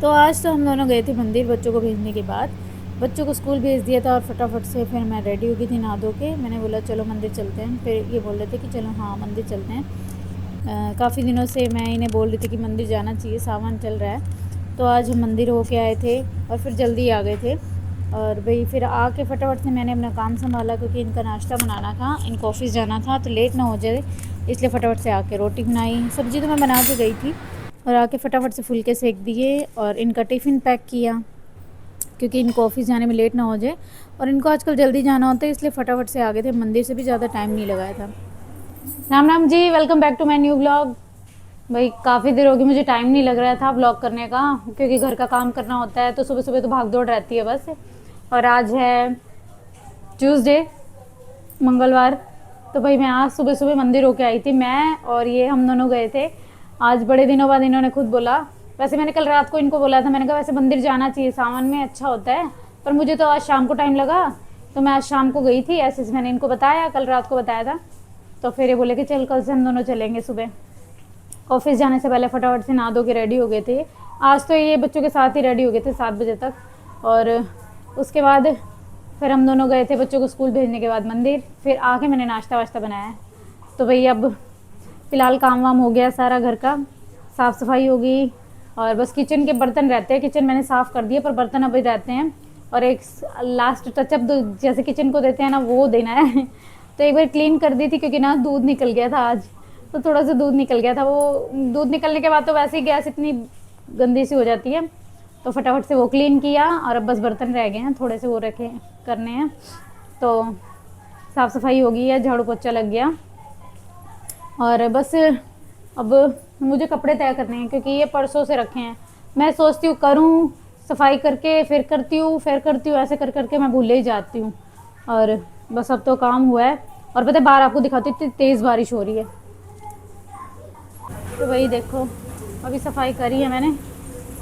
तो आज तो हम दोनों गए थे मंदिर बच्चों को भेजने के बाद। बच्चों को स्कूल भेज दिया था और फटाफट से फिर मैं रेडी हो गई थी नहा धो के। मैंने बोला चलो मंदिर चलते हैं। फिर ये बोल रहे थे कि चलो हाँ मंदिर चलते हैं। काफ़ी दिनों से मैं इन्हें बोल रही थी कि मंदिर जाना चाहिए, सावन चल रहा है। तो आज हम मंदिर होके आए थे और फिर जल्दी आ गए थे। और भाई फिर आके फटाफट से मैंने अपना काम संभाला क्योंकि इनका नाश्ता बनाना था, इनको ऑफिस जाना था तो लेट ना हो जाए, इसलिए फटाफट से आके रोटी बनाई। सब्ज़ी तो मैं बना के गई थी और आके फटाफट से फुलके सेक दिए और इनका टिफ़िन पैक किया क्योंकि इनको ऑफिस जाने में लेट ना हो जाए। और इनको आजकल जल्दी जाना होता है इसलिए फटाफट से आ गए थे। मंदिर से भी ज़्यादा टाइम नहीं लगाया था। Ram Ram ji, welcome back to my new blog. भाई काफ़ी देर होगी, मुझे टाइम नहीं लग रहा था ब्लॉग करने का क्योंकि घर का काम करना होता है तो सुबह सुबह तो भाग दौड़ रहती है बस। और आज है ट्यूसडे, मंगलवार। तो भाई मैं आज सुबह सुबह मंदिर होके आई थी, मैं और ये हम दोनों गए थे। आज बड़े दिनों बाद इन्होंने खुद बोला। वैसे मैंने कल रात को इनको बोला था, मैंने कहा वैसे मंदिर जाना चाहिए, सावन में अच्छा होता है, पर मुझे तो आज शाम को टाइम लगा तो मैं आज शाम को गई थी। ऐसे मैंने इनको बताया, कल रात को बताया था। तो फिर ये बोले कि चल कल से हम दोनों चलेंगे। सुबह ऑफिस जाने से पहले फटाफट से नहा धो के रेडी हो गए थे। आज तो ये बच्चों के साथ ही रेडी हो गए थे 7 बजे तक। और उसके बाद फिर हम दोनों गए थे बच्चों को स्कूल भेजने के बाद मंदिर। फिर आके मैंने नाश्ता वाश्ता बनाया। तो भाई अब फ़िलहाल काम वाम हो गया सारा, घर का साफ़ सफाई हो गई और बस किचन के बर्तन रहते हैं। किचन मैंने साफ़ कर दिया पर बर्तन अभी रहते हैं और एक लास्ट टचअप जैसे किचन को देते हैं ना, वो देना है। तो एक बार क्लीन कर दी थी क्योंकि ना दूध निकल गया था आज, तो थोड़ा सा दूध निकल गया था। वो दूध निकलने के बाद तो वैसे ही गैस इतनी गंदी सी हो जाती है, तो फटाफट से वो क्लीन किया और अब बस बर्तन रह गए हैं, थोड़े से वो रखे करने हैं। तो साफ़ सफाई हो गई है, झाड़ू पोछा लग गया और बस अब मुझे कपड़े तय करने हैं क्योंकि ये परसों से रखे हैं। मैं सोचती हूँ करूँ सफाई करके फिर करती हूँ, फिर करती हूँ, ऐसे कर करके मैं भूल ही जाती हूँ। और बस अब तो काम हुआ है। और पता है बाहर आपको दिखाती हूँ इतनी तेज़ बारिश हो रही है। तो वही देखो, अभी सफाई करी है मैंने।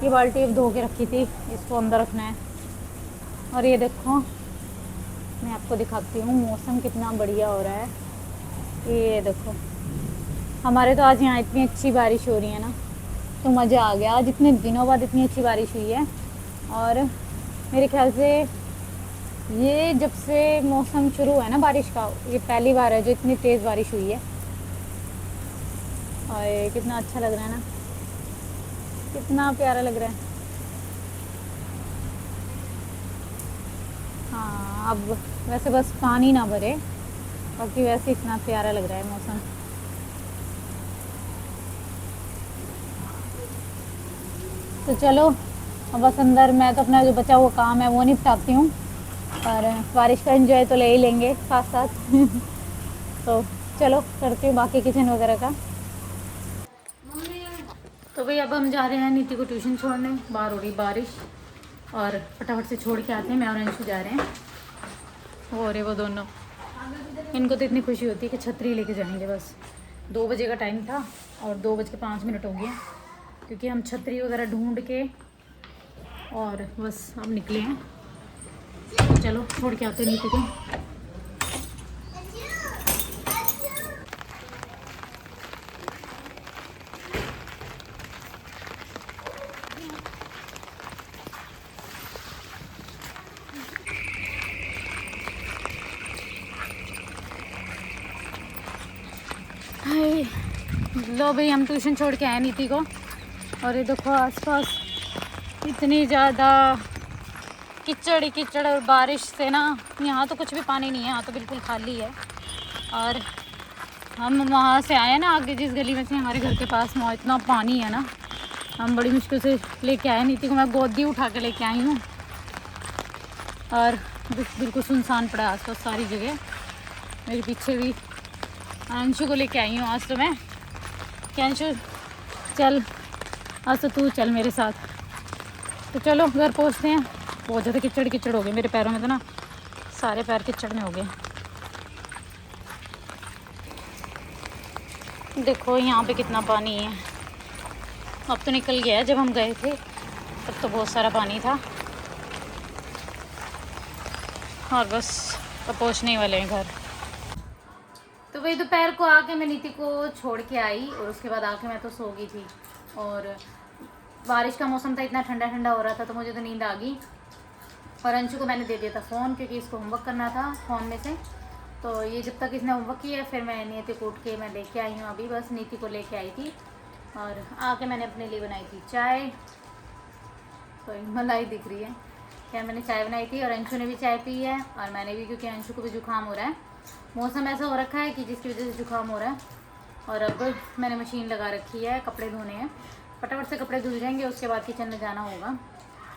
ये बाल्टी अब धो के रखी थी, इसको अंदर रखना है। और ये देखो मैं आपको दिखाती हूँ मौसम कितना बढ़िया हो रहा है। ये देखो हमारे तो आज यहाँ इतनी अच्छी बारिश हो रही है ना, तो मज़ा आ गया। आज इतने दिनों बाद इतनी अच्छी बारिश हुई है और मेरे ख्याल से ये जब से मौसम शुरू हुआ है ना बारिश का, ये पहली बार है जो इतनी तेज़ बारिश हुई है। और ये कितना अच्छा लग रहा है ना, कितना प्यारा लग रहा है। हाँ अब वैसे बस पानी ना भरे, बाकी वैसे इतना प्यारा लग रहा है मौसम। तो चलो अब बस अंदर मैं तो अपना जो बचा हुआ काम है वो निपटाती हूँ और बारिश का एंजॉय तो ले ही लेंगे साथ साथ। तो चलो करती हूँ बाकी किचन वगैरह का। तो भाई अब हम जा रहे हैं नीति को ट्यूशन छोड़ने। बाहर हो रही बारिश और फटाफट से छोड़ के आते हैं। मैं और अंशु जा रहे हैं। हो रहे वो दोनों, इनको तो इतनी खुशी होती है कि छतरी लेके जाएंगे। बस 2 बजे का टाइम था और 2:05 हो गए क्योंकि हम छतरी वगैरह ढूंढ के और बस अब निकले हैं। तो चलो छोड़ के आते हैं नीति को। हाय लो भाई, हम ट्यूशन छोड़ के आए नीति को और ये देखो आसपास इतनी ज़्यादा कीचड़ ही कीचड़ और बारिश से ना यहाँ तो कुछ भी पानी नहीं है, यहाँ तो बिल्कुल खाली है। और हम वहाँ से आए ना, आगे जिस गली में से हमारे घर के पास, वहाँ इतना पानी है ना, हम बड़ी मुश्किल से लेके आए नीति को। मैं गोदी उठा के लेके आई हूँ और बिल्कुल सुनसान पड़ा आसपास सारी जगह। मेरे पीछे भी अंशु को लेके आई हूँ आज तो मैं कि अंशु चल आज तो तू चल मेरे साथ। तो चलो घर पहुँचते हैं। बहुत ज़्यादा कीचड़ कीचड़ हो गए मेरे पैरों में, तो ना सारे पैर कीचड़ में हो गए। देखो यहाँ पे कितना पानी है। अब तो निकल गया है, जब हम गए थे तब तो बहुत सारा पानी था। और बस अब पहुँचने वाले हैं घर। तो वही दोपहर को आके मैं नीति को छोड़ के आई और उसके बाद आके मैं तो सो गई थी। और बारिश का मौसम था, इतना ठंडा ठंडा हो रहा था, तो मुझे तो नींद आ गई। और अंशु को मैंने दे दिया था फ़ोन, क्योंकि इसको होमवर्क करना था फ़ोन में से। तो ये जब तक इसने होमवर्क किया, फिर मैं नीति को उठ के मैं लेके आई हूँ। अभी बस नीति को लेके आई थी और आके मैंने अपने लिए बनाई थी चाय। तो मलाई दिख रही है, क्या मैंने चाय बनाई थी और अंशु ने भी चाय पी है और मैंने भी, क्योंकि अंशु को भी जुकाम हो रहा है। मौसम ऐसा हो रखा है कि जिसकी वजह से जुकाम हो रहा है। और अब मैंने मशीन लगा रखी है, कपड़े धोने हैं, फटाफट से कपड़े धुल जाएंगे, उसके बाद किचन में जाना होगा।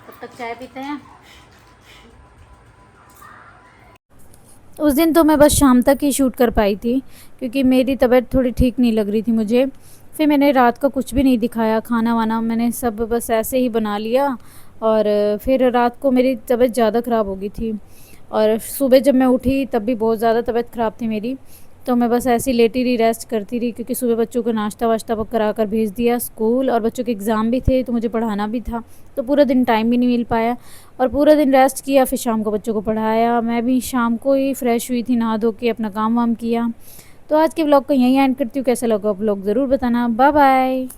तब तक चाय पीते हैं। उस दिन तो मैं बस शाम तक ही शूट कर पाई थी, क्योंकि मेरी तबीयत थोड़ी ठीक नहीं लग रही थी मुझे। फिर मैंने रात का कुछ भी नहीं दिखाया, खाना वाना मैंने सब बस ऐसे ही बना लिया। और फिर रात को मेरी तबीयत ज़्यादा ख़राब हो गई थी और सुबह जब मैं उठी तब भी बहुत ज़्यादा तबीयत ख़राब थी मेरी। तो मैं बस ऐसी लेटी रही, रेस्ट करती रही, क्योंकि सुबह बच्चों को नाश्ता वाश्ता करा कर भेज दिया स्कूल, और बच्चों के एग्ज़ाम भी थे तो मुझे पढ़ाना भी था, तो पूरा दिन टाइम भी नहीं मिल पाया। और पूरा दिन रेस्ट किया, फिर शाम को बच्चों को पढ़ाया। मैं भी शाम को ही फ्रेश हुई थी, नहा धो के अपना काम वाम किया। तो आज के व्लॉग को यहीं एंड करती हूँ। कैसा लगा व्लॉग ज़रूर बताना। Bye bye.